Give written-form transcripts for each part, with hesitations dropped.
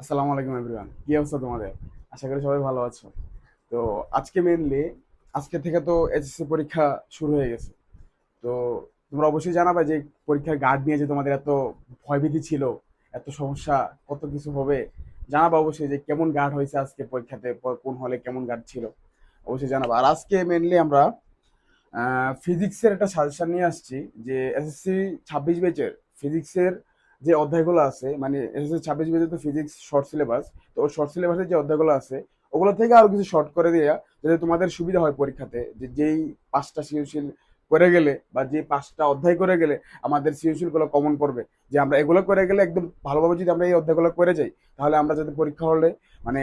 আসসালামু আলাইকুম এভরিওয়ান, কি অবস্থা তোমাদের? আশা করি সবাই ভালো আছো। তো আজকে মেইনলি আজকে থেকে তো এইচএসসি পরীক্ষা শুরু হয়ে গেছে। তো তোমরা অবশ্যই জানাবে যে পরীক্ষার গার্ড নিয়ে যে তোমাদের এত ভয়ভীতি ছিল, এত সমস্যা, কত কিছু হবে। জানাবা অবশ্যই যে কেমন গার্ড হয়েছে আজকে পরীক্ষাতে, কোন হলে কেমন গার্ড ছিল, অবশ্যই জানাবা। আর আজকে মেইনলি আমরা ফিজিক্সের একটা সাজেশন নিয়ে আসছি যে এসএসসি 26 ব্যাচের ফিজিক্সের যে অধ্যায়গুলো আছে, মানে এসএসসি 26 ব্যাচের তো ফিজিক্স শর্ট সিলেবাস। তো শর্ট সিলেবাসের যে অধ্যায়গুলো আছে ওগুলো থেকে আরো কিছু শর্ট করে দেওয়া, যাতে তোমাদের সুবিধা হয় পরীক্ষাতে, যে যেই পাঁচটা সৃজনশীল করে গেলে বা যে পাঁচটা অধ্যায় করে গেলে আমাদের সৃজনশীলগুলো কমন পড়বে। যে আমরা এগুলো করে গেলে একদম ভালোভাবে যদি আমরা এই অধ্যায়গুলো করে যাই, তাহলে আমরা যাতে পরীক্ষা হলে মানে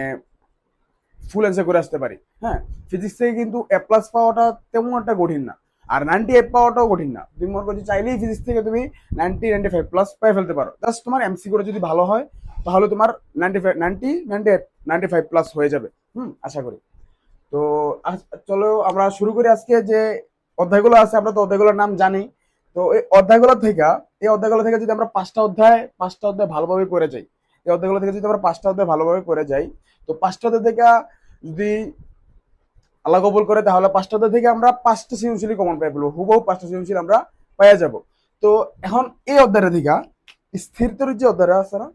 ফুল অ্যান্সার করে আসতে পারি। হ্যাঁ, ফিজিক্স থেকে কিন্তু এ প্লাস পাওয়াটা তেমন একটা কঠিন না, আর 98 পাওয়াটাও কঠিন না। তুমি মনে করছো চাইলেই ফিজিক্স থেকে তুমি 90 95 প্লাস পেয়ে ফেলতে পারো, জাস্ট তোমার এমসি করে যদি ভালো হয় তাহলে তোমার 95 95 প্লাস হয়ে যাবে। আশা করি। তো চলো আমরা শুরু করি। আজকে যে অধ্যায়গুলো আছে আমরা তো অধ্যায়গুলোর নাম জানি। তো এই অধ্যায়গুলো থেকে যদি আমরা পাঁচটা অধ্যায় ভালোভাবে করে যাই, এই অধ্যায়গুলো থেকে যদি আমরা পাঁচটা অধ্যায় ভালোভাবে করে যাই, তো পাঁচটা অধ্যায় থেকে যদি আল্লাহ কবুল করে তাহলে পাঁচটা অধ্যায় থেকে আমরা পাঁচটা সৃজনশীল কমন পেয়ে ফেলবো, হুবহু পাঁচটা সৃজনশীল আমরা পেয়ে যাব। তো এখন এই অধ্যায়টা থেকে স্থির তড়িৎ যে অধ্যায়টা আছে না,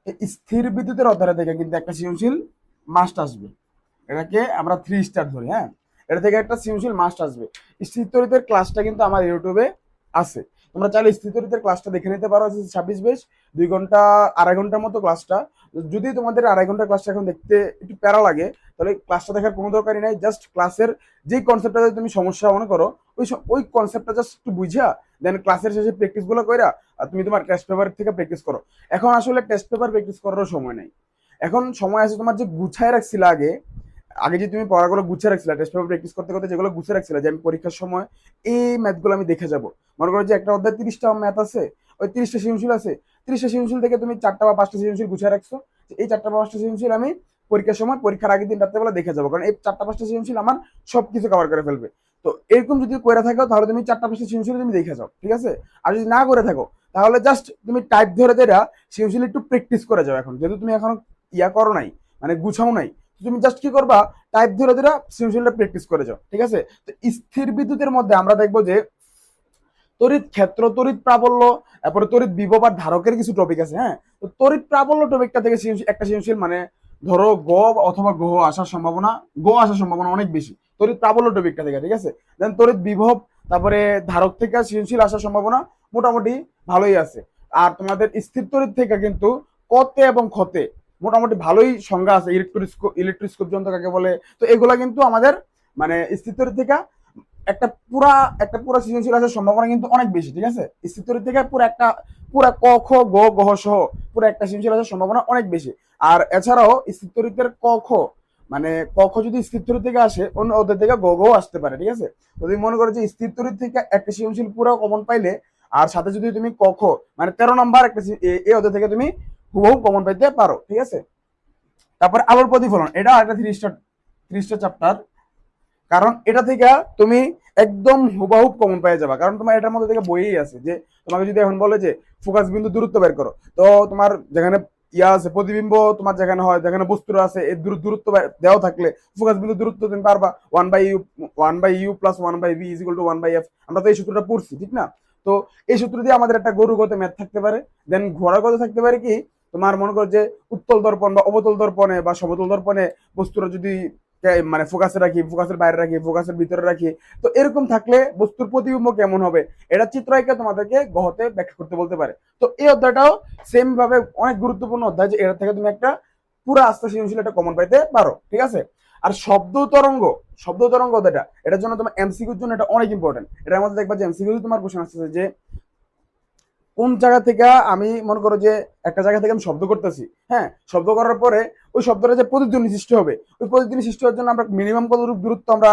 এই স্থির বিদ্যুতের অধ্যায়টা থেকে কিন্তু একটা সৃজনশীল মাস্ট আসবে। এটাকে আমরা 3 স্টার ধরি। হ্যাঁ, এটা থেকে একটা সৃজনশীল মাস্ট আসবে। স্থির তড়িতের ক্লাসটা কিন্তু আমার ইউটিউবে আছে, তোমরা চাইলে স্থির তড়িতের ক্লাসটা দেখে নিতে পারো। 26 বেশ 2 ঘন্টা 2.5 ঘন্টার মতো ক্লাসটা। যদি তোমাদের 2.5 ঘন্টার ক্লাসটা এখন দেখতে একটু প্যারা লাগে, তাহলে ক্লাসটা দেখার কোনো দরকারই নাই। জাস্ট ক্লাসের যেই কনসেপ্টটা তুমি সমস্যা মনে করো, ওই কনসেপ্টটা জাস্ট একটু বুঝা দেন ক্লাসের শেষে প্র্যাকটিসগুলো কইরা আর তুমি তোমার টেস্ট পেপার থেকে প্র্যাকটিস করো। এখন আসলে টেস্ট পেপার প্র্যাকটিস করারও সময় নেই। এখন সময় আছে তোমার যে গুছায় রাখছিল আগে, আগে যে তুমি পড়াগুলো গুছিয়ে রাখছিলে টেস্ট পেপার প্র্যাকটিস করতে করতে, যেগুলো গুছিয়ে রাখছিলে যে আমি পরীক্ষার সময় এই ম্যাথগুলো আমি দেখে যাব। মনে করো যে একটা অধ্যায় 30টা ম্যাথ আছে, ওই 30টা সৃজনশীল আছে, 30টা সৃজনশীল থেকে তুমি 4টা বা 5টা সৃজনশীল গুছিয়ে রাখছো, যে এই 4টা বা 5টা সৃজনশীল আমি পরীক্ষার সময় পরীক্ষার আগের দিন রাত্রেবেলা দেখে যাবো, কারণ এই 4টা 5টা সৃজনশীল আমার সবকিছু কভার করে ফেলবে। তো এরকম যদি করে থাকো তাহলে তুমি 4টা 5টা সৃজনশীল তুমি দেখে যাও, ঠিক আছে। আর যদি না করে থাকো তাহলে জাস্ট তুমি টাইপ ধরে ধরে সৃজনশীল একটু প্র্যাকটিস করে যাও। এখন যেহেতু তুমি এখন ইয়া করো নাই, মানে গুছাও নাই, তুমি জাস্ট কি করবা, টাইপ ধরে ধরে সৃজনশীলটা প্র্যাকটিস করে যাও, ঠিক আছে। তো স্থির বিদ্যুতের মধ্যে আমরা দেখবো যে তড়িৎ ক্ষেত্র, তড়িৎ প্রাবল্য, তারপরে তড়িৎ বিভব আর ধারকের কিছু টপিক আছে। হ্যাঁ, তো তড়িৎ প্রাবল্য টপিকটা থেকে একটা সৃজনশীল মানে ধরো গ অথবা গহ আসার সম্ভাবনা, অনেক বেশি তড়িৎ প্রাবল্য টপিকটা থেকে, ঠিক আছে। দেন তড়িৎ বিভব, তারপরে ধারক থেকে সৃজনশীল আসার সম্ভাবনা মোটামুটি ভালোই আছে। আর তোমাদের স্থির তড়িৎ থেকে কিন্তু কতে এবং ক্ষতে মোটামুটি ভালোই সংজ্ঞা আছে। ইলেকট্রোস্কোপ যন্ত্র কাকে বলে, তো এগুলা কিন্তু আমাদের মানে স্থির তড়িৎ থেকে একটা পুরা একটা পুরা সৃজনশীল আসার সম্ভাবনা কিন্তু অনেক বেশি, ঠিক আছে। স্থির তড়িৎ থেকে পুরা ক খ গ গহ সহ পুরো একটা সৃজনশীল আসার সম্ভাবনা অনেক বেশি। আর এছাড়াও স্থির তড়িতের ক খ, মানে ক খ যদি স্থির তড়িৎ থেকে আসে, অন্য ওদের থেকে গ গ আসতে পারে, ঠিক আছে। যদি মনে করো যে স্থির তড়িৎ থেকে একটা সৃজনশীল পুরো কমন পাইলে, আর সাথে যদি তুমি ক খ মানে 13 নম্বর একটা এই ওদের থেকে তুমি হুবহু কমন পাইতে পারো, ঠিক আছে। তারপর আলোর প্রতিফলন, এটা একটা 3 স্টার চ্যাপ্টার, কারণ এটা থেকে তুমি একদম হুবাহুব কমন পেয়ে যাবা, কারণ তোমার এটার মধ্যে থেকে বইই আছে যে তোমাকে যদি এখন বলে যে ফোকাস বিন্দু দূরত্ব বের করো, তো তোমার যেখানে ইয়া আছে প্রতিবিম্ব, তোমার যেখানে হয় যেখানে বস্তুর আছে এই দূরত্ব দেওয়া থাকলে ফোকাস বিন্দু দূরত্ব তুমি পারবা 1/u plus 1/v is equal to 1/f। আমরা তো এই সূত্রটা পড়ছি, ঠিক না। তো এই সূত্র দিয়ে আমাদের একটা গরুগত ম্যাথ থাকতে পারে। দেন ঘোড়াগত থাকতে পারে কি, তোমার মনে করো যে উত্তল দর্পণ বা অবতল দর্পণে বা সমতল দর্পণে বস্তুরা যদি মানে ফোকাসে রাখি, ফোকাসের বাইরে রাখি, ফোকাসের ভিতরে রাখি, তো এরকম থাকলে বস্তুর প্রতিবিম্ব কেমন হবে, এটা চিত্রায়িকা তোমাদেরকে গহতে ব্যাখ্যা করতে বলতে পারে। তো এই অধ্যায়টাও সেম ভাবে অনেক গুরুত্বপূর্ণ অধ্যায়, যে এটা থেকে তুমি একটা পুরো আস্থা সৃজনশীল একটা কমন পাইতে পারো, ঠিক আছে। আর শব্দ তরঙ্গ অধ্যায়টা, এটার জন্য তোমার এমসিকিউর জন্য এটা অনেক ইম্পর্টেন্ট। এটার মধ্যে দেখবা যে এমসিকিউ তোমার কোশ্চেন আসছে যে কোন জায়গা থেকে আমি মনে করো যে একটা জায়গা থেকে আমি শব্দ করতেছি, হ্যাঁ, শব্দ করার পরে ওই শব্দটা যে প্রতিধ্বনি সৃষ্টি হবে, ওই প্রতিধ্বনি সৃষ্টি হওয়ার জন্য আমরা মিনিমাম কতটুকু দূরত্ব আমরা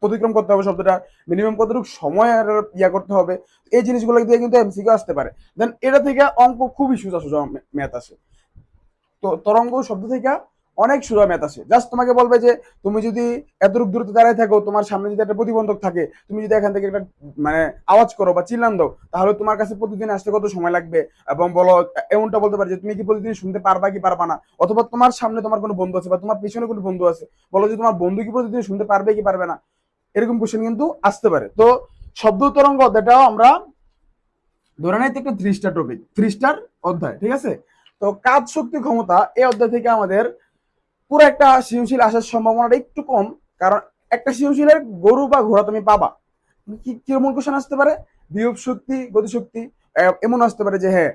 অতিক্রম করতে হবে, শব্দটা মিনিমাম কতটুকু সময় ইয়া করতে হবে, এই জিনিসগুলো দিয়ে কিন্তু এমসিকিউ আসতে পারে। দেন এটা থেকে অঙ্ক খুবই সোজা সোজা ম্যাথ আসে। তো তরঙ্গ শব্দ থেকে অনেক সোজা ম্যাথ আসে। জাস্ট তোমাকে বলবে যে তুমি যদি এতটুকু দূরত্বে দাঁড়ায় থাকো, তোমার সামনে যদি একটা প্রতিবন্ধক থাকে, তুমি যদি এখান থেকে একটা মানে আওয়াজ করো বা চিল্লান দাও, তাহলে তোমার কাছে প্রতিদিন আসতে কত সময় লাগবে, এবং বলো এমনটা বলতে পারে যে তুমি কি প্রতিদিন শুনতে পারবা কি পারবা না, অথবা তোমার সামনে তোমার কোনো বন্ধু আছে বা তোমার পিছনে কোনো বন্ধু আছে, বলো যে তোমার বন্ধু কি প্রতিদিন শুনতে পারবে কি পারবে না, এরকম কোশ্চেন কিন্তু আসতে পারে। তো শব্দ তরঙ্গ অধ্যায়টাও আমরা ধরে নিতে একটা 3 স্টার টপিক, 3 স্টার অধ্যায়, ঠিক আছে। তো কাজ শক্তি ক্ষমতা এই অধ্যায় থেকে আমাদের পুরো একটা সৃজনশীল আসার সম্ভাবনাটা একটু কম, কারণ একটা সৃজনশীলের গরু বা ঘোড়া তুমি পাবা, কি কিরকম কোশ্চেন আসতে পারে, বিয়োগ শক্তি, গতিশক্তি, এমন আসতে পারে যে হ্যাঁ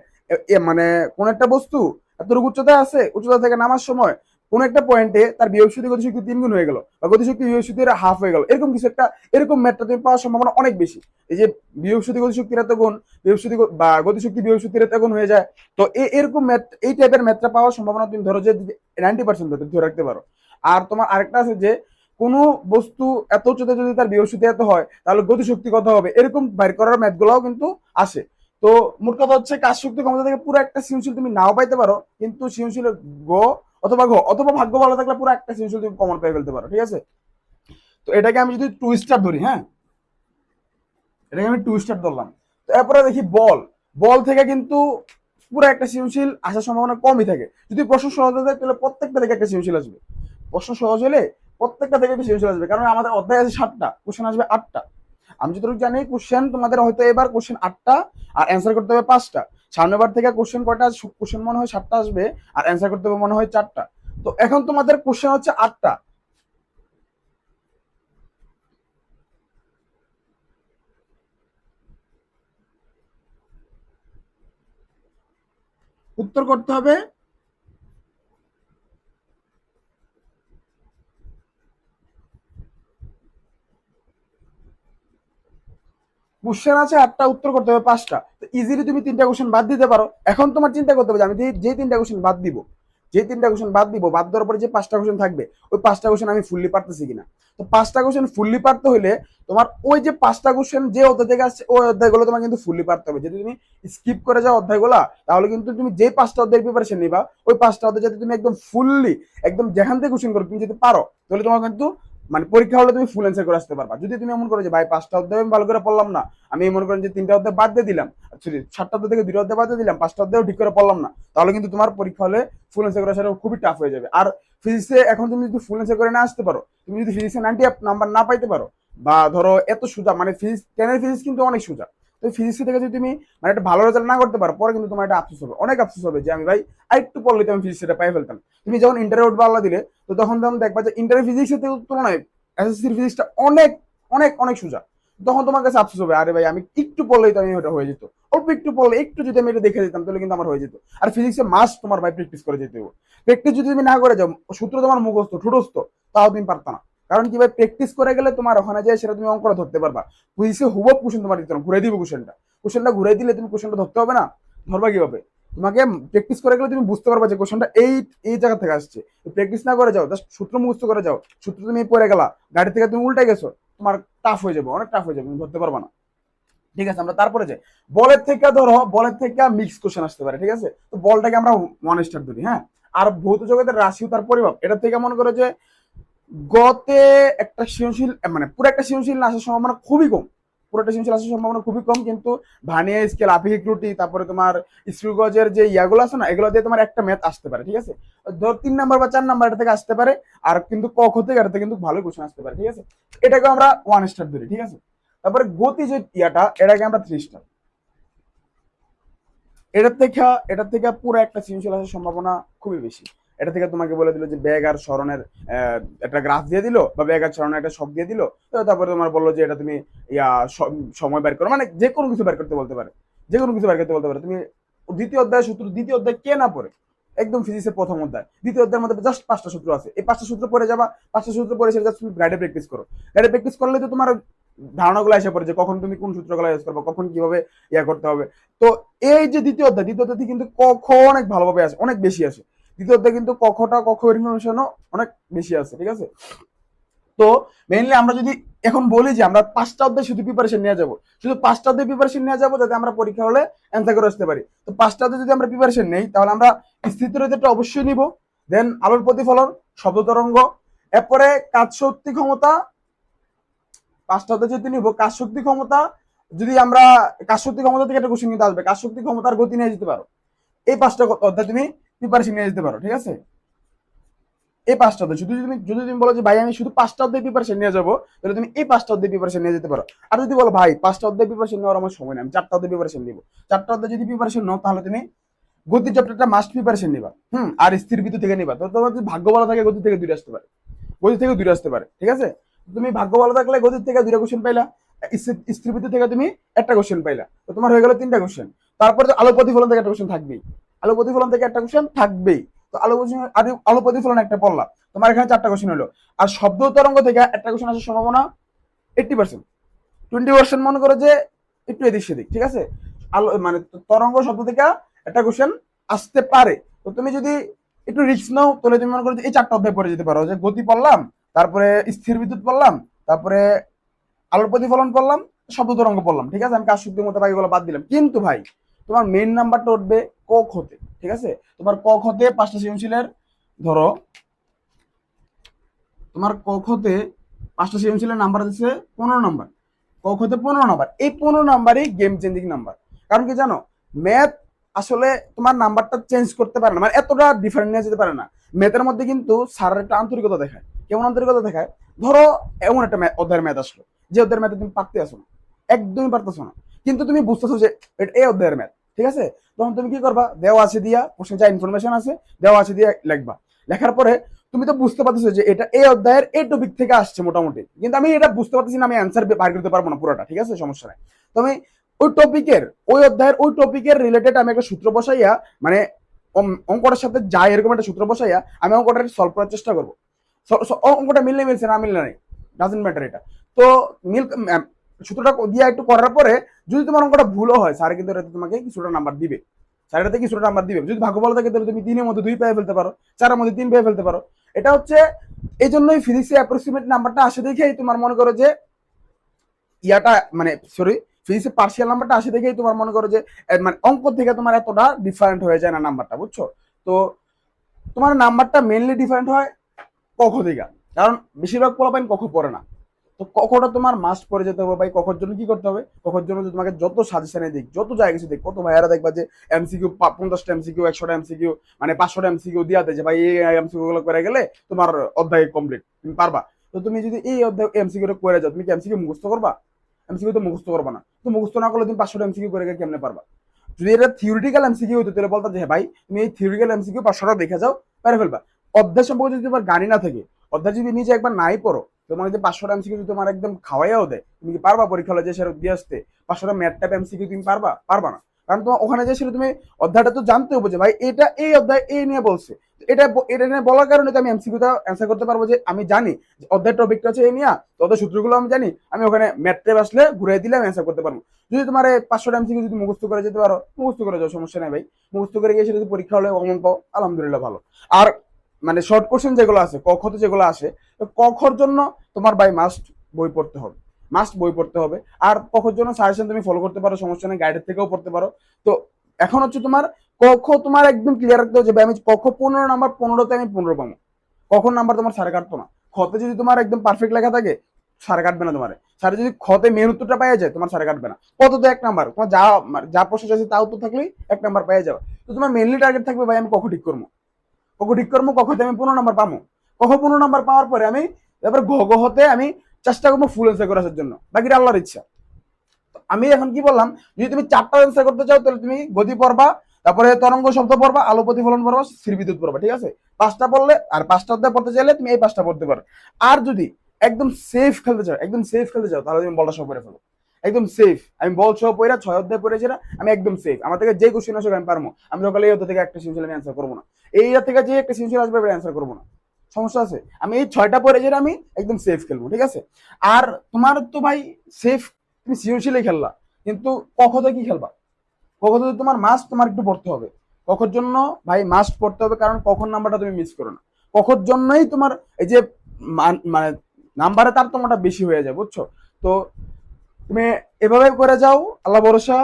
মানে কোন একটা বস্তু এতটুকু উচ্চতায় আছে, উচ্চতা থেকে নামার সময় কোন একটা পয়েন্টে তার বিয়োগ শক্তি গতিশক্তি 3 গুণ হয়ে গেল, বা গতিশক্তি বিয়োগ শক্তির হাফ হয়ে গেল, এরকম কিছু একটা, এরকম ম্যাথটা তুমি পাওয়ার সম্ভাবনা অনেক বেশি। এই যে বিয়োগ শক্তি গতিশক্তির এত গুণ, বিয়োগ শক্তি বা গতিশক্তি বিয়োগ শক্তির এত গুণ হয়ে যায়, তো এরকম ম্যাথ, এই টাইপের ম্যাথটা পাওয়ার সম্ভাবনা তুমি ধরো যে 90% ধরে রাখতে পারো। আর তোমার আরেকটা আছে যে কোনো বস্তু এত উচ্চতা যদি তার বিয়োগ শক্তি এত হয়, তাহলে গতিশক্তি কত হবে, এরকম বাইর করার ম্যাথগুলোও কিন্তু আসে। তো মোট কথা হচ্ছে কাজ শক্তি ক্ষমতা থেকে পুরো একটা সৃজনশীল তুমি নাও পাইতে পারো, কিন্তু সৃজনশীলের গ অথবা ঘ অথবা ভাগ্য ভালো থাকলে পুরো একটা সৃজনশীল তুমি কমন পেয়ে ফেলতে পারো, ঠিক আছে। তো এটাকে আমি যদি 2 স্টার ধরি, হ্যাঁ, এটাকে আমি 2 স্টার ধরলাম। তো এরপরে দেখি বল, বল থেকে কিন্তু পুরো একটা সৃজনশীল আসার সম্ভাবনা কমই থাকে। যদি প্রশ্ন সহজ হয়ে যায় তাহলে প্রত্যেকটা থেকে একটা সৃজনশীল আসবে, প্রশ্ন সহজ হলে প্রত্যেকটা থেকে একটা সৃজনশীল আসবে, কারণ আমাদের অধ্যায় আছে 7টা, কোশ্চেন আসবে 8টা। আমি যতটুকু জানি কোশ্চেন তোমাদের হয়তো এবার কোশ্চেন 8টা আর অ্যান্সার করতে হবে 5টা। সামনেবার থেকে কোশ্চেন কয়টা, কোশ্চেন মনে হয় 7টা আসবে আর অ্যান্সার করতে হবে মনে হয় 4টা। তো এখন তোমাদের কোশ্চেন হচ্ছে 8টা, উত্তর করতে হবে কোশ্চেন আছে 8টা, উত্তর করতে হবে 5টা। তো ইজিলি তুমি 3টা কোশ্চেন বাদ দিতে পারো। এখন তোমার চিন্তা করতে হবে যে আমি যে 3টা কোশ্চেন বাদ দিব, যে 3টা কোশ্চেন বাদ দিব, বাদ দেওয়ার পরে যে 5টা কোশ্চেন থাকবে, ওই 5টা কোশ্চেন আমি ফুললি পারতেছি কিনা। তো 5টা কোশ্চেন ফুললি পারতে হলে তোমার ওই যে 5টা কোশ্চেন যে অধ্যায় থেকে আসছে ওই অধ্যায়গুলো তোমার কিন্তু ফুললি পারতে হবে। যদি তুমি স্কিপ করে যাও অধ্যায়গুলা, তাহলে কিন্তু তুমি যে 5টা অধ্যায়ের প্রিপারেশন নিবা, ওই 5টা অধ্যায় যদি তুমি একদম ফুললি একদম যেখান থেকে কোশ্চেন করো তুমি যদি পারো, তাহলে তোমার কিন্তু মানে পরীক্ষা হলে তুমি ফুল অ্যান্সার করে আসতে পারবা। যদি তুমি এমন করো যে ভাই 5টা অধ্যায় আমি ভালো করে পড়লাম না, আমি মনে করেন যে 3টা অধ্যায় বাদ দিয়ে দিলাম, সরি 7টা অধ্যায় থেকে 2টা অধ্যায় বাদ দিয়ে দিলাম, 5টা অধ্যায় ঠিক করে পড়লাম না, তাহলে কিন্তু তোমার পরীক্ষা হলে ফুল অ্যান্সার করে আসাটা খুবই টাফ হয়ে যাবে। আর ফিজিক্সে এখন তুমি যদি ফুল অ্যান্সার করে না আসতে পারো, তুমি যদি ফিজিক্সে 90 নাম্বার না পাইতে পারো, বা ধরো এত সোজা মানে ফিজিক্স 10 এর ফিজিক্স কিন্তু অনেক সোজা, তো ফিজিক্স থেকে যদি তুমি মানে একটা ভালো রেজাল্ট না করতে পারো, পরে কিন্তু তোমার একটা আফসোস হবে, অনেক আফসোস হবে যে আমি ভাই আরেকটু পড়লে তো আমি ফিজিক্সটা পাই ফেলতাম। তুমি যখন ইন্টারে উঠবা আল্লাহ দিলে, তো তখন দেখবা যে ইন্টারে ফিজিক্সের তুলনায় এসএসসির ফিজিক্সটা অনেক অনেক অনেক সোজা। তখন তোমার কাছে আফসোস হবে, আরে ভাই আমি একটু পড়লেই তো আমি ওটা হয়ে যেত, অল্প একটু পড়লে একটু যদি আমি এটা দেখে দিতাম তাহলে কিন্তু আমার হয়ে যেত। আর ফিজিক্সে মাস্ট তোমার ভাই প্র্যাকটিস করে যেতে হবে। প্র্যাকটিস যদি তুমি না করে যাও, সূত্র তোমার মুখস্থ ঠুটস্থ, তাও তুমি পারতা না। কারণ কি ভাই, প্র্যাকটিস করে গেলে তোমার ওখানে যায় সেটা তুমি অঙ্কটা ধরতে পারবা। ফিজিক্সে হুবহু কোশ্চেন তোমার দিতে না, ঘুরে দিব কোশ্চেনটা ঘুরে দিলে তুমি কোশ্চেনটা ধরতে হবে না, ধরবা কিভাবে? তোমাকে প্র্যাকটিস করে গেলে তুমি বুঝতে পারবা যে কোশ্চেনটা এই এই জায়গা থেকে আসছে। প্র্যাকটিস না করে যাও, জাস্ট সূত্র মুখস্থ করে যাও, সূত্র তুমি পড়ে গেলা, গাড়ি থেকে তুমি উল্টে গেছো, তোমার টাফ হয়ে যাবে, অনেক টাফ হয়ে যাবে, তুমি ধরতে পারবা না। ঠিক আছে, আমরা তারপরে যাই। বলের থেকে ধরো, বলের থেকে মিক্স কোশ্চেন আসতে পারে, ঠিক আছে। তো বলটাকে আমরা 1 স্টার ধরি, হ্যাঁ। আর ভৌত জগতের রাশি ও তার পরিমাপ, এটা থেকে মনে করো যে গতে একটা সৃজনশীল মানে পুরো একটা সৃজনশীল না আসার সম্ভাবনা খুবই কম, পুরোটা সৃজনশীল আসার সম্ভাবনা খুবই কম, কিন্তু ভার্নিয়ার স্কেল, আপেক্ষিক ত্রুটি, তারপরে তোমার স্ক্রু গজের যে ইয়াগুলো আছে না, এগুলো দিয়ে তোমার একটা ম্যাথ আসতে পারে, ঠিক আছে। ধর 3 নাম্বার বা 4 নাম্বার এটা থেকে আসতে পারে। আর কিন্তু ক থেকে এটা থেকে কিন্তু ভালো কোশ্চেন আসতে পারে, ঠিক আছে। এটাকে আমরা 1 স্টার ধরি, ঠিক আছে। তারপরে গতি যে ইয়াটা, এটাকে আমরা 3 স্টার। এটার থেকে পুরো একটা সৃজনশীল আসার সম্ভাবনা খুবই বেশি। এটা থেকে তোমাকে বলে দিল যে বেগ আর সরণের একটা গ্রাফ দিয়ে দিল, বা বেগ আর সরণের একটা শক দিয়ে দিল, তারপরে তোমার বললো যে এটা তুমি ইয়া সময় বের করো, মানে যে কোনো কিছু বের করতে বলতে পারে, যে কোনো কিছু বের করতে বলতে পারে। তুমি দ্বিতীয় অধ্যায় সূত্র, দ্বিতীয় অধ্যায় কে না পড়ে, একদম ফিজিক্সের প্রথম অধ্যায়, দ্বিতীয় অধ্যায়ের মধ্যে জাস্ট 5টা সূত্র আছে, এই 5টা সূত্র পড়ে যাবা, 5টা সূত্র পড়ে সেটা জাস্ট তুমি গাইডে প্র্যাকটিস করো। গাইডে প্র্যাকটিস করলে তো তোমার ধারণাগুলো এসে পড়ে যে কখন তুমি কোন সূত্রগুলো ইউজ করবে, কখন কিভাবে ইয়া করতে হবে। তো এই যে দ্বিতীয় অধ্যায় কিন্তু কখন অনেক ভালোভাবে আসে, অনেক বেশি আসে। দ্বিতীয় অধ্যায় কিন্তু কখ ইনফরমেশনও অনেক বেশি আছে, ঠিক আছে। তো মেইনলি আমরা যদি এখন বলি যে আমরা 5টা অধ্যায় শুধু প্রিপারেশন নিয়ে যাবো, শুধু 5টা অধ্যায় প্রিপারেশন নিয়ে যাবো যাতে আমরা পরীক্ষা হলে অ্যান্সার করে আসতে পারি। তো 5টা অধ্যায় যদি আমরা প্রিপারেশন নেই, তাহলে আমরা স্থিতিরোধটা অবশ্যই নিব, দেন আলোর প্রতিফলন, শব্দ তরঙ্গ, এরপরে কাজ শক্তি ক্ষমতা, পাঁচটা অধ্যায় যদি নিব, কাজ শক্তি ক্ষমতা, যদি আমরা কাজ শক্তি ক্ষমতা থেকে একটা কোশ্চেন কিন্তু আসবে, কাজ শক্তি ক্ষমতার গতি নিয়ে যেতে পারো, এই পাঁচটা অধ্যায় তুমি প্রিপারেশন নিয়ে যেতে পারো, ঠিক আছে। এই পাঁচটা অধ্যায় যদি তুমি বলো যে ভাই আমি শুধু পাঁচটা অধ্যায় প্রিপারেশন নিয়ে যাবো, তাহলে তুমি এই পাঁচটা অধ্যায় প্রিপারেশন নিয়ে যেতে পারো। আর যদি বলো ভাই পাঁচটা অধ্যায় প্রিপারেশন নেওয়ার আমার সময় নেই, আমি চারটা অধ্যায় প্রিপারেশন নিবো, চারটা অধ্যায় যদি প্রিপারেশন নাও তাহলে তুমি গতি চ্যাপ্টারটা মাস্ট প্রিপারেশন নিবা, আর স্থির বিদ্যুৎ থেকে নিবা। তো তোমার যদি ভাগ্য ভালো থাকে গতি থেকে দূরে আসতে পারে, গতি থেকে দূরে আসতে পারে, ঠিক আছে। তুমি ভাগ্য ভালো থাকলে গতি থেকে দুইটা কোশ্চেন পাইলা, স্থির বিদ্যুৎ থেকে তুমি একটা কোশ্চেন পাইলা, তো তোমার হয়ে গেল তিনটা কোশ্চেন। তারপরে তো আলো প্রতিফলন থেকে একটা কোশ্চেন থাকবেই, আলো প্রতিফলন থেকে একটা কোশ্চেন থাকবেই। তো আলো প্রতিফলন একটা পড়লা, তোমার এখানে চারটা কোশ্চেন হলো। আর শব্দ তরঙ্গ থেকে একটা কোশ্চেন আসার সম্ভাবনা 80%, 20% মনে করো যে একটু এদিক সেদিক, ঠিক আছে। আলো মানে তরঙ্গ শব্দ থেকে একটা কোশ্চেন আসতে পারে। তো তুমি যদি একটু রিস্ক নাও তাহলে তুমি মনে করো যে এই চারটা অধ্যায় পড়ে যেতে পারো, যে গতি পড়লাম, তারপরে স্থির বিদ্যুৎ পড়লাম, তারপরে আলোর প্রতিফলন পড়লাম, শব্দ তরঙ্গ পড়লাম, ঠিক আছে। আমি কাজ শক্তির মতো বাকিগুলো বাদ দিলাম। কিন্তু ভাই তোমার মেইন নাম্বারটা উঠবে ক খতে, ঠিক আছে। তোমার ক খতে পাঁচটা সৃজনশীলের, ধরো তোমার ক খতে পাঁচটা সৃজনশীলের নাম্বার দিচ্ছে 15 নাম্বার, ক খতে 15 নাম্বার, এই 15 নাম্বারই গেম চেঞ্জিং নাম্বার। কারণ কি জানো, ম্যাথ আসলে তোমার নাম্বারটা চেঞ্জ করতে পারে না, মানে এতটা ডিফারেন্ট নিয়ে যেতে পারে না। ম্যাথের মধ্যে কিন্তু স্যারের একটা আন্তরিকতা দেখায়। কেমন আন্তরিকতা দেখায়, ধরো এমন একটা অধ্যায়ের ম্যাথ আসলো, যে অধ্যায়ের ম্যাথে তুমি পারতে আসো না, একদমই পারতেছো না, কিন্তু তুমি বুঝতেছো যে এটা এই অধ্যায়ের ম্যাথ, ঠিক আছে। তখন তুমি কি করবা, দেওয়া আছে দিয়া প্রশ্নে যা ইনফরমেশন আছে দেওয়া আছে দিয়ে লিখবা। লেখার পরে তুমি তো বুঝতে পারতেছো যে এটা এই অধ্যায়ের এই টপিক থেকে আসছে মোটামুটি, কিন্তু আমি এটা বুঝতে পারতেছি না, আমি অ্যান্সার বার করতে পারবো না পুরোটা, ঠিক আছে, সমস্যা নাই। তো আমি ওই টপিকের, ওই অধ্যায়ের ওই টপিকের রিলেটেড আমি একটা সূত্র বসাইয়া, মানে অঙ্কটার সাথে যাই এরকম একটা সূত্র বসাইয়া আমি অঙ্কটা সলভ করার চেষ্টা করবো। অঙ্কটা মিললে মিলছে, না মিললে নাই, ডাজেন্ট ম্যাটার এটা। তো মিল সূত্রটা দিয়ে একটু করার পরে যদি তোমার অঙ্কটা ভুলও হয়, স্যার কিন্তু তোমাকে কিছুটা নাম্বার দিবে, স্যারের থেকে কিছুটা নাম্বার দিবে। যদি ভাগ্য ভালো থাকে তাহলে তুমি তিনের মধ্যে দুই পেয়ে ফেলতে পারো, চারের মধ্যে তিন পেয়ে ফেলতে পারো। এটা হচ্ছে এই জন্যই ফিজিক্সে অ্যাপ্রক্সিমেট নাম্বারটা আসে দেখেই তোমার মনে করো যে ইয়াটা, মানে সরি, ফিজিক্সে পার্সিয়াল নাম্বারটা আসে দেখেই তোমার মনে করো যে মানে অঙ্ক থেকে তোমার এতটা ডিফারেন্ট হয়ে যায় না নাম্বারটা, বুঝছো। তো তোমার নাম্বারটা মেনলি ডিফারেন্ট হয় কখ থেকে, কারণ বেশিরভাগ পোলাপাইন কখ পড়ে না। তো কখটা তোমার মাস্ট পড়ে যেতে হবে ভাই। কখর জন্য কি করতে হবে, কখর জন্য তোমাকে যত সাজেশনে দিক, যত জায়গায় কিছু দিক, কত ভাইয়ারা দেখবা যে এমসিকিউ 50টা এমসিকিউ, 100টা এমসিকিউ, মানে 500টা এমসিকিউ দিয়া দেয় যে ভাই এই এমসিকিউ গুলো করে গেলে তোমার অধ্যায় কমপ্লিট, তুমি পারবা। তো তুমি যদি এই অধ্যায় এমসিকিউ করে যাও, তুমি কি এমসিকিউ মুখস্থ করবা? এমসিকিউ তো মুখস্থ করবা না। তো মুখস্থ না করলে তুমি 500টা এমসিকিউ করে গেলে কেমনে পারবা? যদি এটা থিওরিটিক্যাল এমসিকিউ হতো তাহলে বলতো যে ভাই তুমি এই থিওরিটিক্যাল এমসিকিউ 500টা দেখে যাও, পারে ফেলবা। অধ্যায় সম্পর্কে যদি তোমার গানি না থাকে, অধ্যায় যদি নিজে একবার নাই পড়ো, তোমার যদি 500টা এমসিকিউ যদি তোমার একদম খাওয়াইয়াও দেয়, তুমি কি পারবা পরীক্ষা হলে যে সেটা দিয়ে আসতে 500টা ম্যাথ টাইপ এমসিকিউ তুমি পারবা? পারবা না। কারণ তোমার ওখানে যে সেটা তুমি অধ্যায়টা তো জানতে হবে যে ভাই এটা এই অধ্যায় এই নিয়ে বলছে, এটা এটা নিয়ে বলার কারণে তো আমি এমসিকিউটা অ্যান্সার করতে পারবো, যে আমি জানি যে অধ্যায় টপিকটা হচ্ছে এই নিয়ে, অধ্যায় সূত্রগুলো আমি জানি, আমি ওখানে ম্যাথ টাইপ আসলে ঘুরাই দিলে আমি অ্যান্সার করতে পারবো। যদি তোমার 500টা এমসিকিউ যদি মুখস্থ করে যেতে পারো, মুখস্থ করে যাও, সমস্যা নাই ভাই। মুখস্থ করে গিয়ে সেটা যদি পরীক্ষা হলে অমন পাও, আলহামদুলিল্লাহ ভালো। আর মানে শর্ট কোশ্চেন যেগুলো আছে কখতে যেগুলো আসে, কখর জন্য তোমার বাই মাস্ট বই পড়তে হবে, মাস্ট বই পড়তে হবে। আর কখর জন্য সাজেশন তুমি ফলো করতে পারো, সমস্যা নেই, গাইডের থেকেও পড়তে পারো। তো এখন হচ্ছে তোমার কখ তোমার একদম ক্লিয়ার রাখতে হবে যে আমি কখ 15 নাম্বার, 15তে আমি 15 পাবো। কখন নাম্বার তোমার সাড়ে কাটতো না। খতে যদি তোমার একদম পারফেক্ট লেখা থাকে, সাড়ে কাটবে না তোমার। সাড়ে যদি খতে মেন উত্তরটা পাওয়া যায়, তোমার সাড়ে কাটবে না। কত তো 1 নাম্বার, তোমার যা যা প্রশ্ন আছে তা উত্তর থাকলেই 1 নাম্বার পাওয়া যাবে। তো তোমার মেনলি টার্গেট থাকবে ভাই আমি কখ ঠিক করবো, কখ ঠিক করবো, কখতে আমি 15 নাম্বার পাবো। কখ 15 নাম্বার পাওয়ার পরে আমি তারপরে ঘতে আমি চেষ্টা করবো ফুল অ্যান্সার করার জন্য, বাকিটা আল্লাহর ইচ্ছা। আমি এখন কি বললাম, যদি তুমি 4টা অ্যান্সার করতে চাও তাহলে তুমি গতি পড়বা, তারপরে তরঙ্গ শব্দ পড়বা, আলো প্রতিফলন পড়বা, স্থির বিদ্যুৎ পড়বা, ঠিক আছে। 5টা পড়লে, আর 5টা অধ্যায় পড়তে চাইলে তুমি এই 5টা পড়তে পারো। আর যদি একদম সেফ খেলতে চাও, একদম সেফ খেলতে চাও, তাহলে তুমি বলটা সহ পড়ে ফেলো, একদম সেফ। আমি বল সহ পড়া 6 অধ্যায় পড়েছি না, আমি একদম সেফ। আমার থেকে যে কোশ্চেন আসবে আমি পারবো। আমি সকালে এই অধ্যায় থেকে একটা সিনশিয়াল আমি অ্যান্সার করবো না, এই থেকে যে একটা সিনশিয়াল আসবে অ্যান্সার করবো না, সমস্যা আছে। আমি এই 6টা পড়ে যেটা আমি একদম সেফ খেলবো, ঠিক আছে। আর তোমার তো ভাই সেফ, তুমি সৃজনশীলই খেললা, কিন্তু কখতে কি খেলবা? কখতে তোমার মাস্ট তোমার একটু পড়তে হবে। কখর জন্য ভাই মাস্ট পড়তে হবে, কারণ কখন নাম্বারটা তুমি মিস করো না। কখর জন্যই তোমার এই যে মানে নাম্বারে তারতম্যটা বেশি হয়ে যায়, বুঝছো। তো তুমি এভাবে করে যাও, আল্লাহ ভরসা,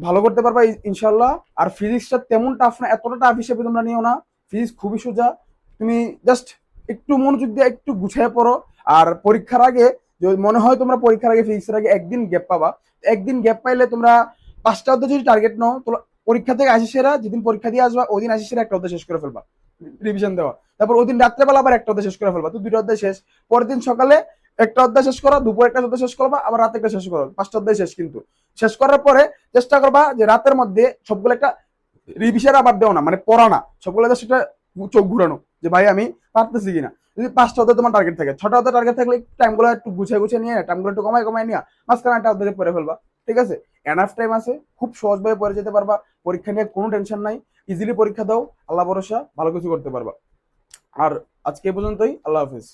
ভালো করতে পারবা ইনশাল্লাহ। আর ফিজিক্সটা তেমন টাফ না, এতটা টাফ হিসেবে তোমরা নিও না, ফিজিক্স খুবই সোজা। তুমি জাস্ট একটু মনোযোগ দিয়ে একটু গুছিয়ে পড়ো। আর পরীক্ষার আগে যদি মনে হয় তোমরা পরীক্ষার আগে ফিজিক্সের আগে একদিন গ্যাপ পাবা, একদিন গ্যাপ পাইলে তোমরা 5টা অধ্যায় যদি টার্গেট নাও, তো পরীক্ষা থেকে আসি সেরা যেদিন পরীক্ষা দিয়ে আসবা ওই দিন আসি সেরা একটা অধ্যায় শেষ করে ফেলবা, রিভিশন দেওয়া। তারপর ওই দিন রাত্রেবেলা আবার একটা অধ্যায় শেষ করে ফেলবা, তো 2টা অধ্যায় শেষ। পরের দিন সকালে একটা অধ্যায় শেষ করো, দুপুর একটা অধ্যায় শেষ করবা, আবার রাতে একটা শেষ করো, 5টা অধ্যায় শেষ। কিন্তু শেষ করার পরে চেষ্টা করবা যে রাতের মধ্যে সবগুলো একটা রিভিশন আবার দেও না, মানে পড়া না, সবগুলো সেটা চোখ ঘুরানো যে ভাই আমি পারতেছি কিনা। যদি 5টা অধ্যায় তোমার টার্গেট থাকে, 6টা অধ্যায় টার্গেট থাকলে টাইমগুলো একটু গুছিয়ে গুছিয়ে নিয়ে, টাইমগুলো একটু কমায় কমায় নিয়ে মাঝখানে একটা অধ্যায় পড়ে ফেলবা। ঠিক আছে, এনাফ টাইম আছে, খুব সহজভাবে পড়ে যেতে পারবা। পরীক্ষা নিয়ে কোনো টেনশন নাই, ইজিলি পরীক্ষা দাও, আল্লাহ ভরসা, ভালো কিছু করতে পারবা। আর আজকে এই পর্যন্তই, আল্লাহ হাফিজ।